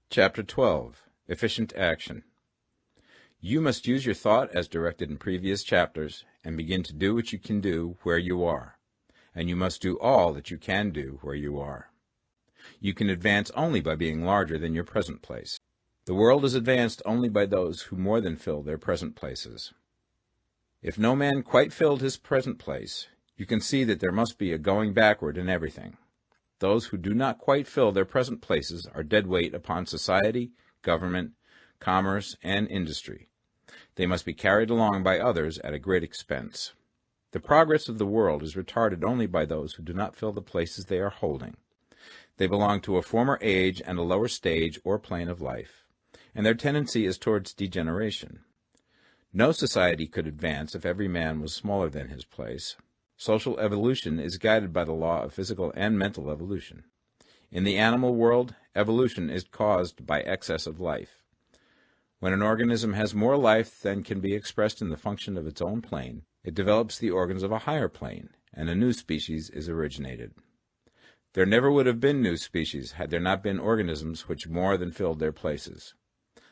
Chapter 12. Efficient Action. You must use your thought as directed in previous chapters, and begin to do what you can do where you are. And you must do all that you can do where you are. You can advance only by being larger than your present place. The world is advanced only by those who more than fill their present places. If no man quite filled his present place, you can see that there must be a going backward in everything. Those who do not quite fill their present places are dead weight upon society, government, commerce, and industry. They must be carried along by others at a great expense. The progress of the world is retarded only by those who do not fill the places they are holding. They belong to a former age and a lower stage or plane of life, and their tendency is towards degeneration. No society could advance if every man was smaller than his place. Social evolution is guided by the law of physical and mental evolution. In the animal world, evolution is caused by excess of life. When an organism has more life than can be expressed in the function of its own plane, it develops the organs of a higher plane, and a new species is originated. There never would have been new species had there not been organisms which more than filled their places.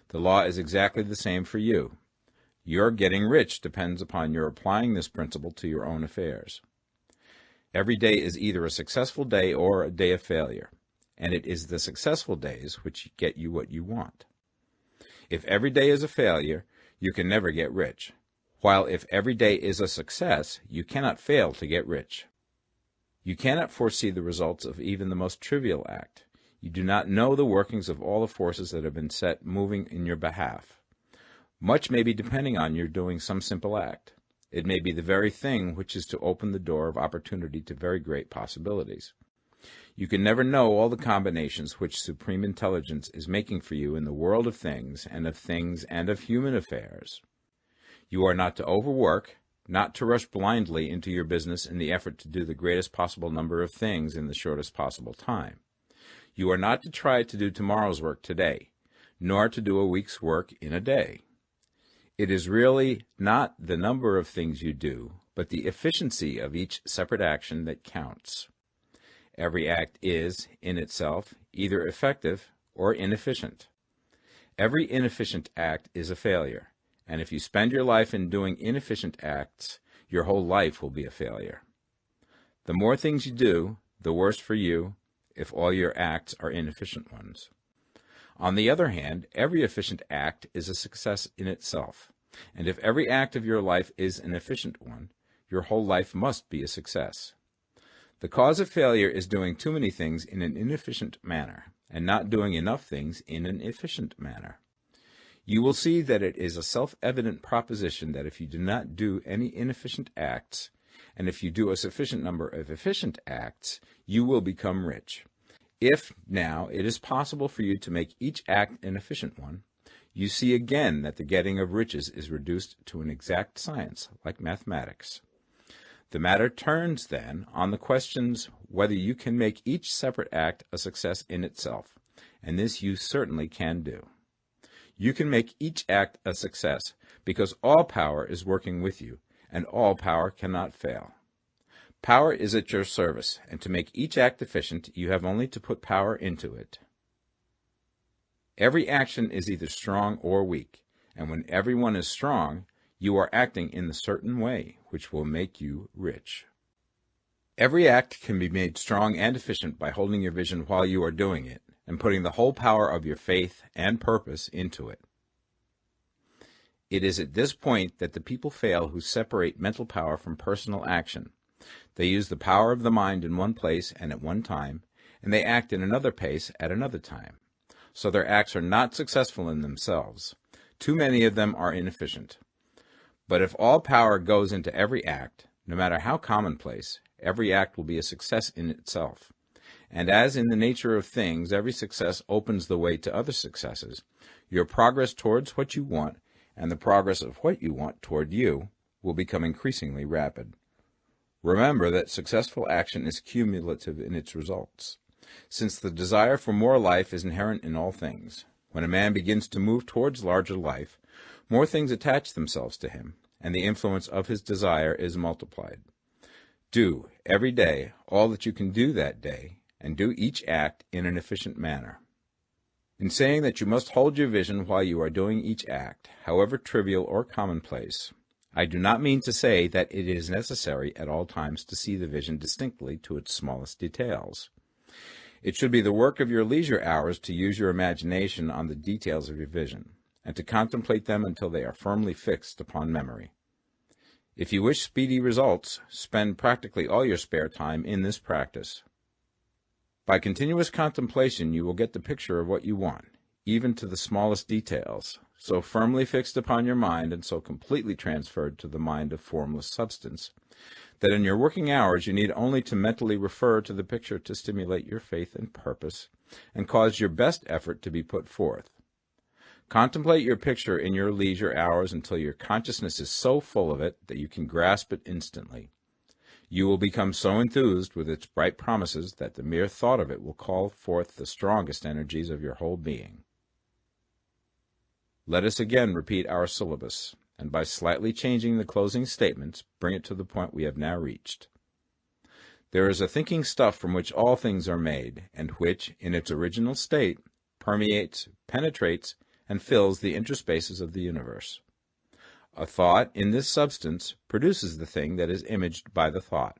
The law is exactly the same for you. Your getting rich depends upon your applying this principle to your own affairs. Every day is either a successful day or a day of failure, and it is the successful days which get you what you want. If every day is a failure, you can never get rich, while if every day is a success, you cannot fail to get rich. You cannot foresee the results of even the most trivial act. You do not know the workings of all the forces that have been set moving in your behalf. Much may be depending on your doing some simple act. It may be the very thing which is to open the door of opportunity to very great possibilities. You can never know all the combinations which supreme intelligence is making for you in the world of things and of human affairs. You are not to overwork, not to rush blindly into your business in the effort to do the greatest possible number of things in the shortest possible time. You are not to try to do tomorrow's work today, nor to do a week's work in a day. It is really not the number of things you do, but the efficiency of each separate action that counts. Every act is, in itself, either effective or inefficient. Every inefficient act is a failure, and if you spend your life in doing inefficient acts, your whole life will be a failure. The more things you do, the worse for you if all your acts are inefficient ones. On the other hand, every efficient act is a success in itself, and if every act of your life is an efficient one, your whole life must be a success. The cause of failure is doing too many things in an inefficient manner, and not doing enough things in an efficient manner. You will see that it is a self-evident proposition that if you do not do any inefficient acts, and if you do a sufficient number of efficient acts, you will become rich. If, now, it is possible for you to make each act an efficient one, you see again that the getting of riches is reduced to an exact science, like mathematics. The matter turns, then, on the questions whether you can make each separate act a success in itself, and this you certainly can do. You can make each act a success because all power is working with you, and all power cannot fail. Power is at your service, and to make each act efficient, you have only to put power into it. Every action is either strong or weak, and when every one is strong, you are acting in the certain way which will make you rich. Every act can be made strong and efficient by holding your vision while you are doing it, and putting the whole power of your faith and purpose into it. It is at this point that the people fail who separate mental power from personal action. They use the power of the mind in one place and at one time, and they act in another place at another time. So their acts are not successful in themselves. Too many of them are inefficient. But if all power goes into every act, no matter how commonplace, every act will be a success in itself. And as in the nature of things, every success opens the way to other successes, your progress towards what you want, and the progress of what you want toward you, will become increasingly rapid. Remember that successful action is cumulative in its results. Since the desire for more life is inherent in all things, when a man begins to move towards larger life, more things attach themselves to him, and the influence of his desire is multiplied. Do, every day, all that you can do that day, and do each act in an efficient manner. In saying that you must hold your vision while you are doing each act, however trivial or commonplace, I do not mean to say that it is necessary at all times to see the vision distinctly to its smallest details. It should be the work of your leisure hours to use your imagination on the details of your vision, and to contemplate them until they are firmly fixed upon memory. If you wish speedy results, spend practically all your spare time in this practice. By continuous contemplation, you will get the picture of what you want, even to the smallest details, so firmly fixed upon your mind and so completely transferred to the mind of formless substance, that in your working hours you need only to mentally refer to the picture to stimulate your faith and purpose, and cause your best effort to be put forth. Contemplate your picture in your leisure hours until your consciousness is so full of it that you can grasp it instantly. You will become so enthused with its bright promises that the mere thought of it will call forth the strongest energies of your whole being. Let us again repeat our syllabus, and by slightly changing the closing statements, bring it to the point we have now reached. There is a thinking stuff from which all things are made, and which, in its original state, permeates, penetrates, and fills the interspaces of the universe. A thought in this substance produces the thing that is imaged by the thought.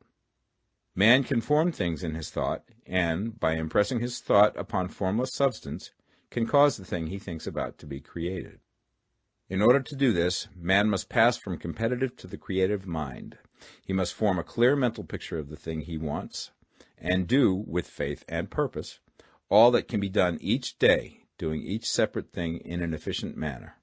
Man can form things in his thought, and, by impressing his thought upon formless substance, can cause the thing he thinks about to be created. In order to do this, man must pass from competitive to the creative mind. He must form a clear mental picture of the thing he wants, and do, with faith and purpose, all that can be done each day, doing each separate thing in an efficient manner.